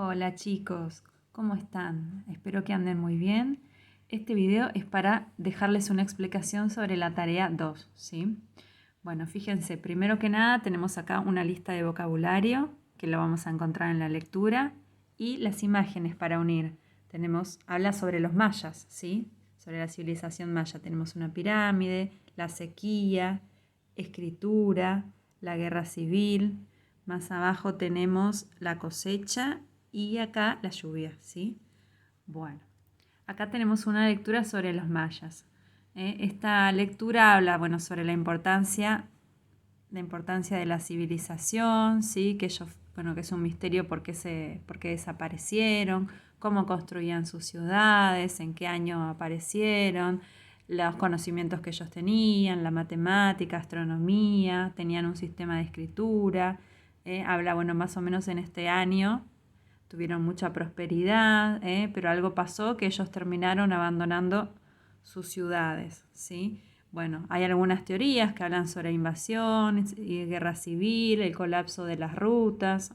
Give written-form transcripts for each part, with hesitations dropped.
Hola chicos, ¿cómo están? Espero que anden muy bien. Este video es para dejarles una explicación sobre la tarea 2, ¿sí? Bueno, fíjense, primero que nada tenemos acá una lista de vocabulario que lo vamos a encontrar en la lectura y las imágenes para unir. Habla sobre los mayas, ¿sí? Sobre la civilización maya. Tenemos una pirámide, la sequía, escritura, la guerra civil. Más abajo tenemos la cosecha y acá la lluvia, ¿sí? Bueno, acá tenemos una lectura sobre los mayas. Esta lectura habla, bueno, sobre la importancia de la civilización, ¿sí? Que ellos, bueno, que es un misterio por qué desaparecieron, cómo construían sus ciudades, en qué año aparecieron, los conocimientos que ellos tenían, la matemática, astronomía, tenían un sistema de escritura. Habla, bueno, más o menos en este año tuvieron mucha prosperidad, pero algo pasó que ellos terminaron abandonando sus ciudades, ¿sí? Bueno, hay algunas teorías que hablan sobre invasión y guerra civil, el colapso de las rutas,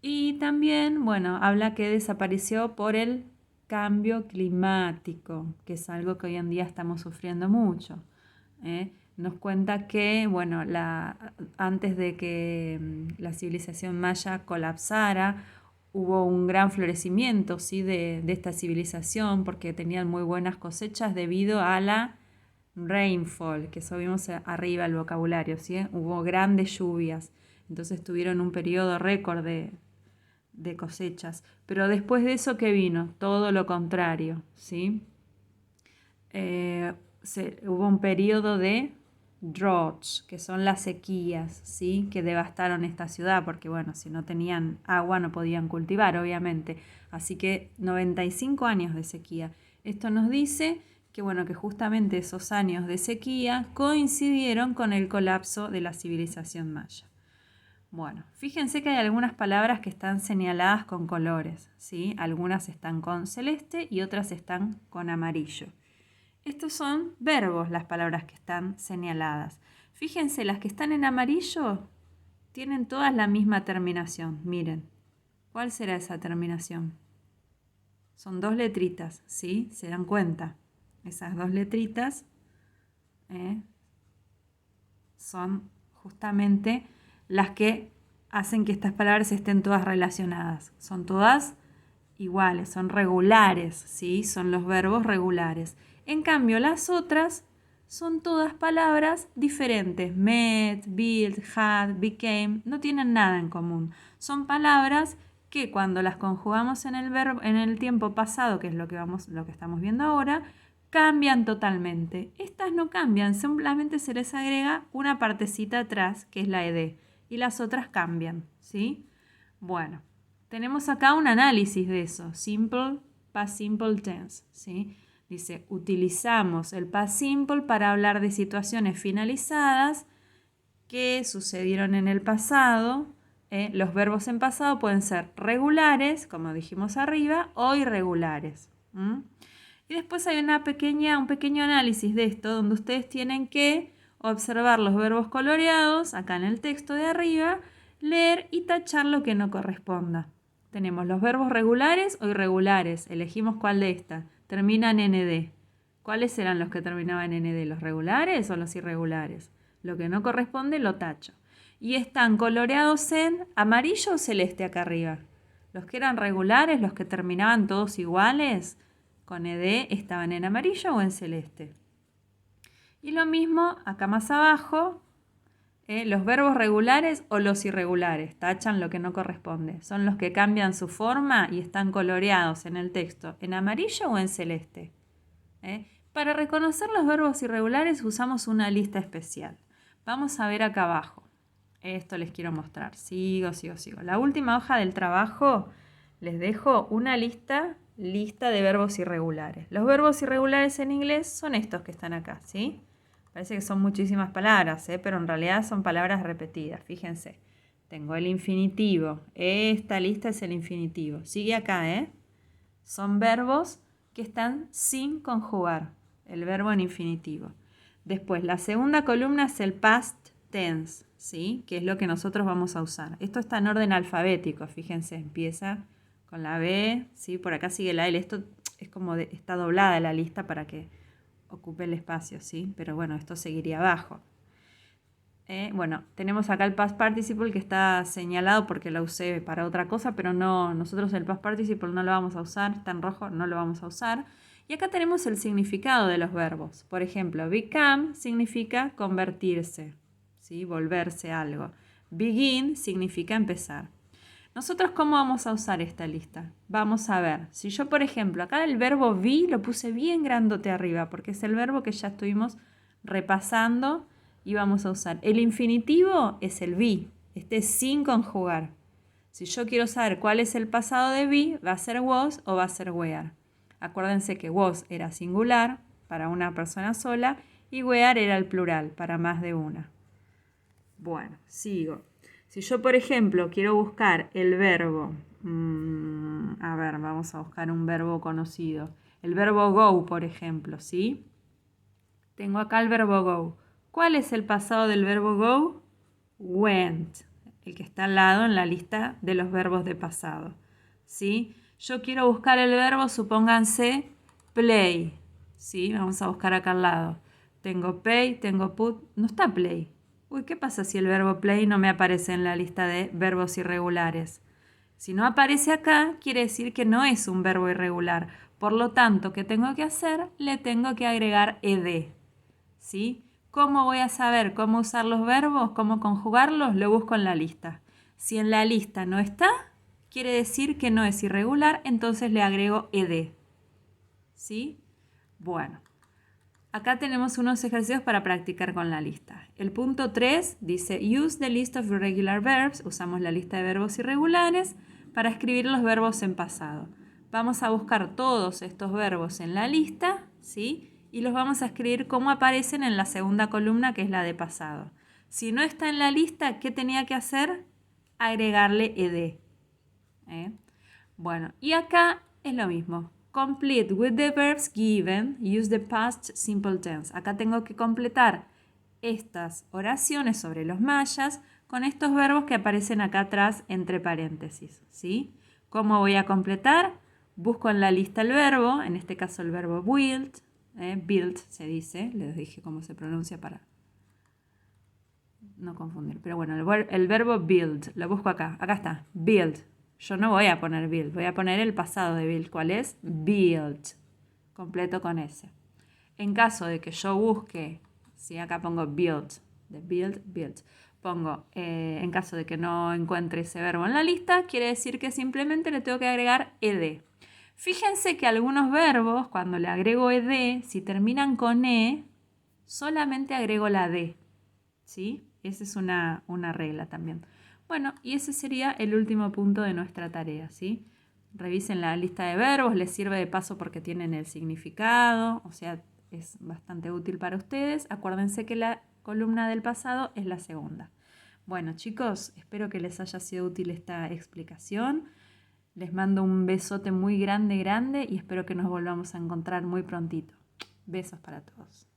y también, bueno, habla que desapareció por el cambio climático, que es algo que hoy en día estamos sufriendo mucho. Nos cuenta que, bueno, antes de que la civilización maya colapsara, hubo un gran florecimiento, ¿sí? de esta civilización porque tenían muy buenas cosechas debido a la rainfall, que eso vimos arriba el vocabulario, ¿sí? Hubo grandes lluvias, entonces tuvieron un periodo récord de cosechas. Pero después de eso, ¿qué vino? Todo lo contrario, ¿sí? Hubo un periodo de droughts, que son las sequías, ¿sí? Que devastaron esta ciudad, porque bueno, si no tenían agua no podían cultivar, obviamente. Así que 95 años de sequía. Esto nos dice que bueno, que justamente esos años de sequía coincidieron con el colapso de la civilización maya. Bueno, fíjense que hay algunas palabras que están señaladas con colores, ¿sí? Algunas están con celeste y otras están con amarillo. Estos son verbos, las palabras que están señaladas. Fíjense, las que están en amarillo tienen todas la misma terminación. Miren, ¿cuál será esa terminación? Son dos letritas, ¿sí? ¿Se dan cuenta? Esas dos letritas son justamente las que hacen que estas palabras estén todas relacionadas. Son todas iguales, son regulares, ¿sí? Son los verbos regulares. En cambio, las otras son todas palabras diferentes. Met, built, had, became, no tienen nada en común. Son palabras que cuando las conjugamos en el tiempo pasado, que es lo que estamos viendo ahora, cambian totalmente. Estas no cambian, simplemente se les agrega una partecita atrás, que es la ed, y las otras cambian, ¿sí? Bueno, tenemos acá un análisis de eso. Simple, past simple tense, ¿sí? Dice, utilizamos el past simple para hablar de situaciones finalizadas que sucedieron en el pasado. Los verbos en pasado pueden ser regulares, como dijimos arriba, o irregulares. Y después hay un pequeño análisis de esto, donde ustedes tienen que observar los verbos coloreados, acá en el texto de arriba, leer y tachar lo que no corresponda. Tenemos los verbos regulares o irregulares. Elegimos cuál de estas. Terminan en ed. ¿Cuáles eran los que terminaban en ed? ¿Los regulares o los irregulares? Lo que no corresponde lo tacho. Y están coloreados en amarillo o celeste acá arriba. Los que eran regulares, los que terminaban todos iguales, con ed estaban en amarillo o en celeste. Y lo mismo acá más abajo, los verbos regulares o los irregulares, tachan lo que no corresponde. Son los que cambian su forma y están coloreados en el texto en amarillo o en celeste. Para reconocer los verbos irregulares usamos una lista especial. Vamos a ver acá abajo. Esto les quiero mostrar. Sigo. La última hoja del trabajo les dejo una lista de verbos irregulares. Los verbos irregulares en inglés son estos que están acá, ¿sí? Parece que son muchísimas palabras, pero en realidad son palabras repetidas. Fíjense, tengo el infinitivo. Esta lista es el infinitivo. Sigue acá, Son verbos que están sin conjugar. El verbo en infinitivo. Después, la segunda columna es el past tense, ¿sí? Que es lo que nosotros vamos a usar. Esto está en orden alfabético, fíjense, empieza con la B, ¿sí? Por acá sigue la L. Esto es como está doblada la lista para que ocupe el espacio, ¿sí? Pero bueno, esto seguiría abajo. Bueno, tenemos acá el past participle que está señalado porque lo usé para otra cosa, pero no, nosotros el past participle no lo vamos a usar, está en rojo, no lo vamos a usar. Y acá tenemos el significado de los verbos. Por ejemplo, become significa convertirse, ¿sí? Volverse algo. Begin significa empezar. ¿Nosotros cómo vamos a usar esta lista? Vamos a ver, si yo por ejemplo, acá el verbo be lo puse bien grandote arriba porque es el verbo que ya estuvimos repasando y vamos a usar. El infinitivo es el be, este es sin conjugar. Si yo quiero saber cuál es el pasado de be, va a ser was o va a ser were. Acuérdense que was era singular para una persona sola y were era el plural para más de una. Bueno, sigo. Si yo, por ejemplo, quiero buscar el verbo, a ver, vamos a buscar un verbo conocido. El verbo go, por ejemplo, ¿sí? Tengo acá el verbo go. ¿Cuál es el pasado del verbo go? Went, el que está al lado en la lista de los verbos de pasado, ¿sí? Yo quiero buscar el verbo, supónganse, play, ¿sí? Vamos a buscar acá al lado. Tengo pay, tengo put, no está play. Uy, ¿qué pasa si el verbo play no me aparece en la lista de verbos irregulares? Si no aparece acá, quiere decir que no es un verbo irregular. Por lo tanto, ¿qué tengo que hacer? Le tengo que agregar ed, ¿sí? ¿Cómo voy a saber cómo usar los verbos, cómo conjugarlos? Lo busco en la lista. Si en la lista no está, quiere decir que no es irregular, entonces le agrego ed, ¿sí? Bueno. Acá tenemos unos ejercicios para practicar con la lista. El punto 3 dice, use the list of irregular verbs. Usamos la lista de verbos irregulares para escribir los verbos en pasado. Vamos a buscar todos estos verbos en la lista, ¿sí? Y los vamos a escribir como aparecen en la segunda columna, que es la de pasado. Si no está en la lista, ¿qué tenía que hacer? Agregarle ed. Bueno, y acá es lo mismo. Complete with the verbs given, use the past simple tense. Acá tengo que completar estas oraciones sobre los mayas con estos verbos que aparecen acá atrás entre paréntesis, ¿sí? ¿Cómo voy a completar? Busco en la lista el verbo, en este caso el verbo build, build se dice, les dije cómo se pronuncia para no confundir, pero bueno, el verbo build, lo busco acá está, build. Yo no voy a poner build, voy a poner el pasado de build. ¿Cuál es? Build. Completo con S. En caso de que yo busque, si acá pongo build, de build, build. Pongo, en caso de que no encuentre ese verbo en la lista, quiere decir que simplemente le tengo que agregar ed. Fíjense que algunos verbos, cuando le agrego ed, si terminan con e, solamente agrego la d. ¿Sí? Esa es una regla también. Bueno, y ese sería el último punto de nuestra tarea, ¿sí? Revisen la lista de verbos, les sirve de paso porque tienen el significado, o sea, es bastante útil para ustedes. Acuérdense que la columna del pasado es la segunda. Bueno, chicos, espero que les haya sido útil esta explicación. Les mando un besote muy grande, grande y espero que nos volvamos a encontrar muy prontito. Besos para todos.